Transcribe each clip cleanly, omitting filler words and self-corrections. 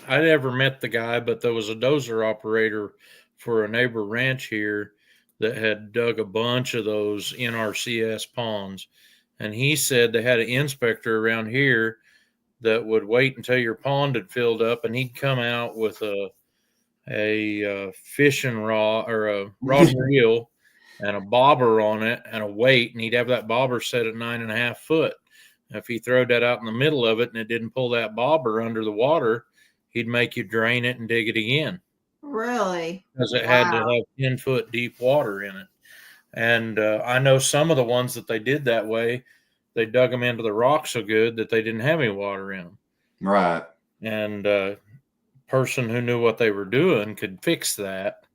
I never met the guy, but there was a dozer operator for a neighbor ranch here that had dug a bunch of those NRCS ponds. And he said they had an inspector around here that would wait until your pond had filled up, and he'd come out with a fishing rod or a rod and reel and a bobber on it and a weight, and he'd have that bobber set at 9.5 foot. If he throwed that out in the middle of it and it didn't pull that bobber under the water, he'd make you drain it and dig it again. Really? Because it had to have 10-foot deep water in it. And I know some of the ones that they did that way, they dug them into the rock so good that they didn't have any water in them. Right. And person who knew what they were doing could fix that.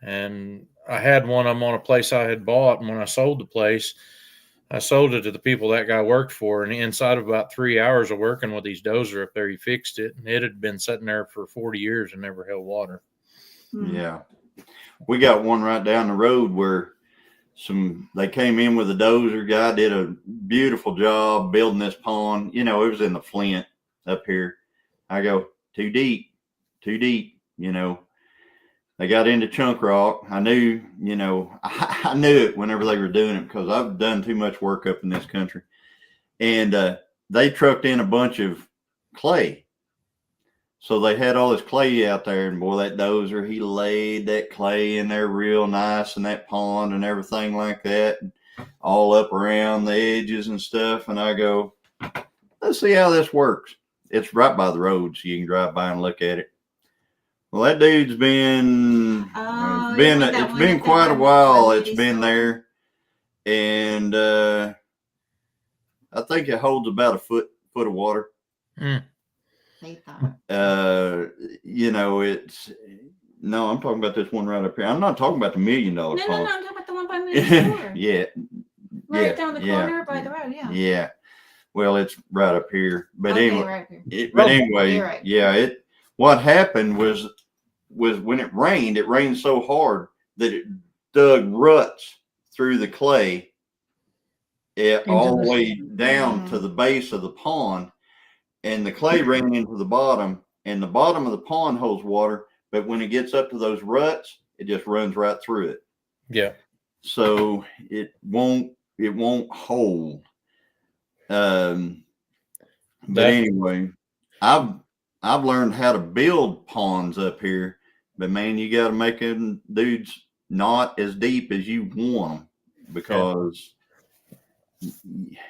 And I had one of them on a place I had bought, and when I sold the place, I sold it to the people that guy worked for, and inside of about 3 hours of working with these dozer up there, he fixed it, and it had been sitting there for 40 years and never held water. Yeah. We got one right down the road where they came in with a dozer. Guy did a beautiful job building this pond. You know, it was in the Flint up here. I go, too deep. You know, they got into chunk rock. I knew, you know, I knew it whenever they were doing it because I've done too much work up in this country. And they trucked in a bunch of clay. So they had all this clay out there, and boy, that dozer, he laid that clay in there real nice in that pond and everything like that, and all up around the edges and stuff. And I go, let's see how this works. It's right by the road, so you can drive by and look at it. Well, that dude's been it's been quite a while. It's been there, and I think it holds about a foot of water. You know, no, I'm talking about this one right up here. I'm not talking about the $1 million pond. No, I'm talking about the one by me. Yeah. Right down the corner by the road, Yeah. Well, it's right up here. But anyway, right here. Right. What happened was when it rained so hard that it dug ruts through the clay all the way down to the base of the pond, and the clay ran into the bottom, and the bottom of the pond holds water, but when it gets up to those ruts, it just runs right through it. Yeah. So it won't hold. But anyway, I've learned how to build ponds up here, but man, you got to make them dudes not as deep as you want them, because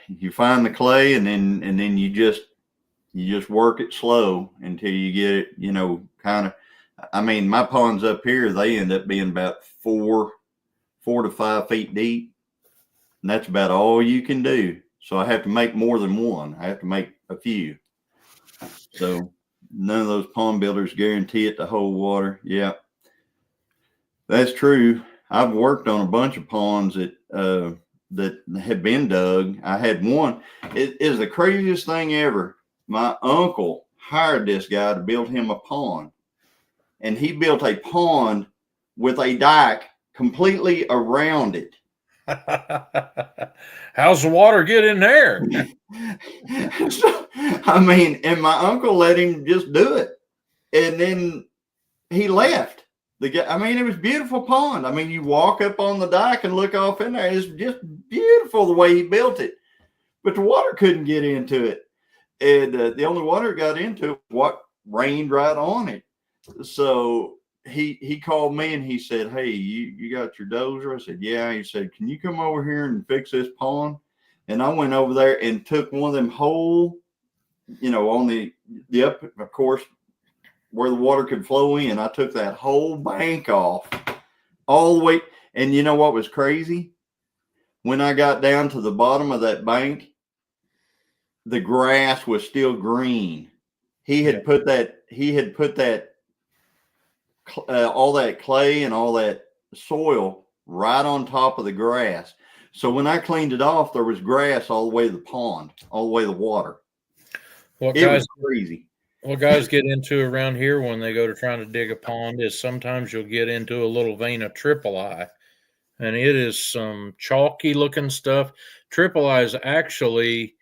you find the clay and then you just work it slow until you get it, you know, kind of. I mean, my ponds up here, they end up being about 4 to 5 feet deep, and that's about all you can do. So I have to make more than one. I have to make a few. So none of those pond builders guarantee it to hold water. Yeah, that's true. I've worked on a bunch of ponds that have been dug. I had one. It is the craziest thing ever. My uncle hired this guy to build him a pond, and he built a pond with a dike completely around it. How's the water get in there? So, I mean, and my uncle let him just do it, and then he left. I mean, it was a beautiful pond. I mean, you walk up on the dike and look off in there. It's just beautiful the way he built it, but the water couldn't get into it. And the only water got into it was what rained right on it. So he called me and he said, "Hey, you got your dozer?" I said, "Yeah." He said, "Can you come over here and fix this pond?" And I went over there and took one of them whole, you know, on the up, of course, where the water could flow in. I took that whole bank off all the way. And you know what was crazy? When I got down to the bottom of that bank, the grass was still green. He had put all that clay and all that soil right on top of the grass. So when I cleaned it off, there was grass all the way to the pond, all the way to the water. It was crazy. What guys get into around here when they go to trying to dig a pond is sometimes you'll get into a little vein of triple I, and it is some chalky looking stuff. Triple I is actually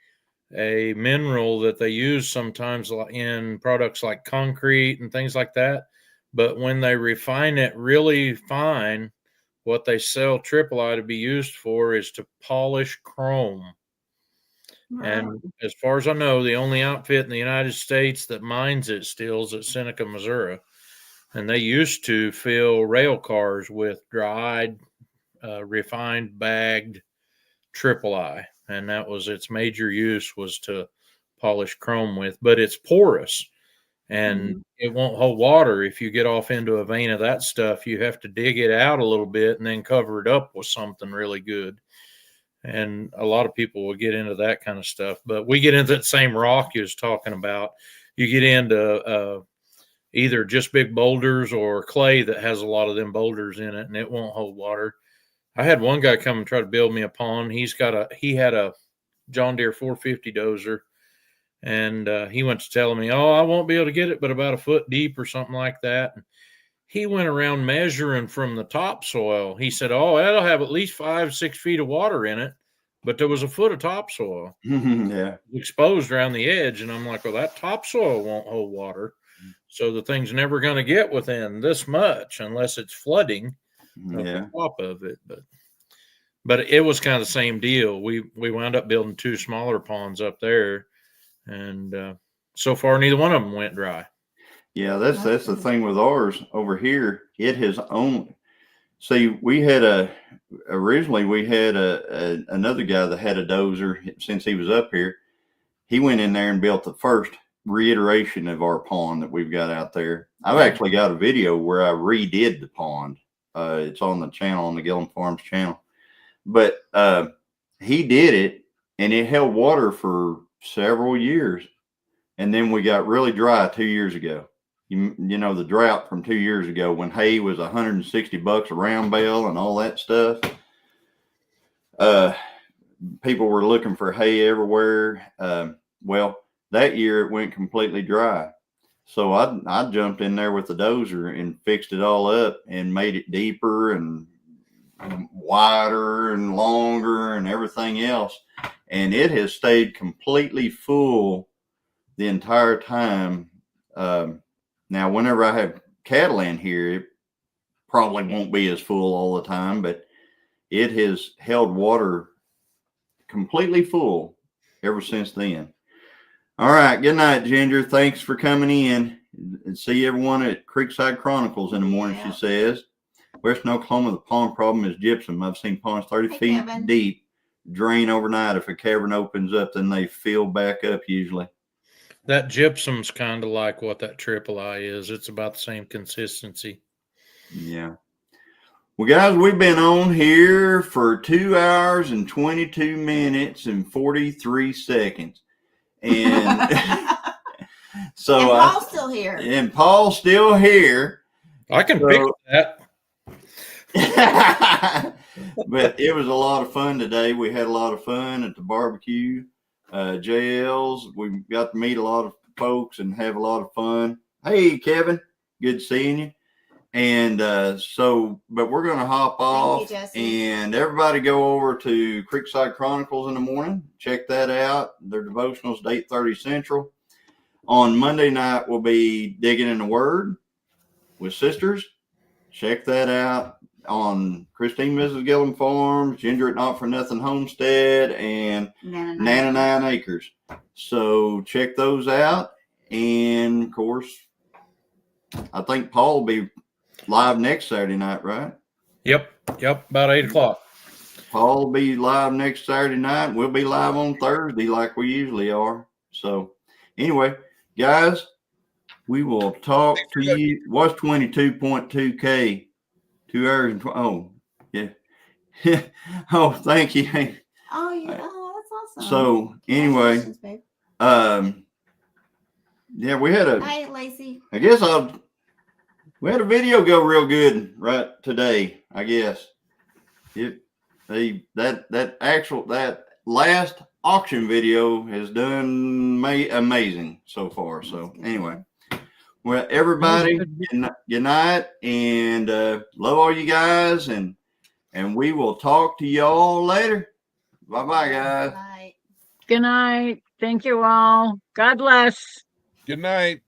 a mineral that they use sometimes in products like concrete and things like that. But when they refine it really fine, what they sell Triple to be used for is to polish chrome. And as far as I know, the only outfit in the United States that mines it still is at Seneca, Missouri. And they used to fill rail cars with dried, refined, bagged Triple, and that was its major use, was to polish chrome with. But it's porous, and it won't hold water. If you get off into a vein of that stuff, you have to dig it out a little bit and then cover it up with something really good. And a lot of people will get into that kind of stuff. But we get into that same rock you was talking about. You get into either just big boulders or clay that has a lot of them boulders in it, and it won't hold water. I had one guy come and try to build me a pond. He had a John Deere 450 dozer, and he went to telling me, "Oh, I won't be able to get it, but about a foot deep or something like that." And he went around measuring from the topsoil. He said, "Oh, that'll have at least 5-6 feet of water in it," but there was a foot of topsoil Yeah, exposed around the edge, and I'm like, "Well, that topsoil won't hold water, so the thing's never going to get within this much unless it's flooding." Yeah. Top of it, but it was kind of the same deal. We wound up building 2 smaller ponds up there, and so far neither one of them went dry. Yeah, that's the thing with ours over here. It has only, see, originally we had another guy that had a dozer since he was up here. He went in there and built the first reiteration of our pond that we've got out there. I've actually got a video where I redid the pond. It's on the channel, on the Glliam Farms channel. But he did it, and it held water for several years. And then we got really dry 2 years ago. You know, the drought from 2 years ago when hay was $160 a round bale and all that stuff. People were looking for hay everywhere. Well, that year it went completely dry. So I jumped in there with the dozer and fixed it all up and made it deeper and wider and longer and everything else. And it has stayed completely full the entire time. Now, whenever I have cattle in here, it probably won't be as full all the time, but it has held water completely full ever since then. All right. Good night, Ginger. Thanks for coming in. And see everyone at Creekside Chronicles in the morning, she says. Western Oklahoma, the pond problem is gypsum. I've seen ponds 30 feet deep drain overnight. If a cavern opens up, then they fill back up usually. That gypsum's kind of like what that Triple is. It's about the same consistency. Yeah. Well, guys, we've been on here for 2 hours and 22 minutes and 43 seconds. And so and Paul's still here. And Paul's still here. I can pick that. But it was a lot of fun today. We had a lot of fun at the barbecue. JL's, we got to meet a lot of folks and have a lot of fun. Hey, Kevin, good seeing you. And but we're going to hop off. Thank you, and everybody go over to Creekside Chronicles in the morning. Check that out. Their devotionals, 8:30 Central. On Monday night, we'll be digging in the Word with sisters. Check that out on Christine Mrs. Glliam Farms, Ginger at Not For Nothing Homestead, and Nana 9 Acres. So check those out. And of course, I think Paul will be live next Saturday night, right? Yep. About 8 o'clock. Paul will be live next Saturday night. We'll be live on Thursday like we usually are. So anyway, guys, we will talk to you. What's 22.2K? 2 hours and oh, yeah. Oh, thank you. Oh, yeah. Oh, that's awesome. So anyway, yeah, we had a. Hey, Lacey. I guess we had a video go real good right today. I guess that last auction video has done amazing so far. So anyway. Well, everybody, good night, and love all you guys, and we will talk to y'all later. Bye-bye, guys. Bye. Good night. Thank you all. God bless. Good night.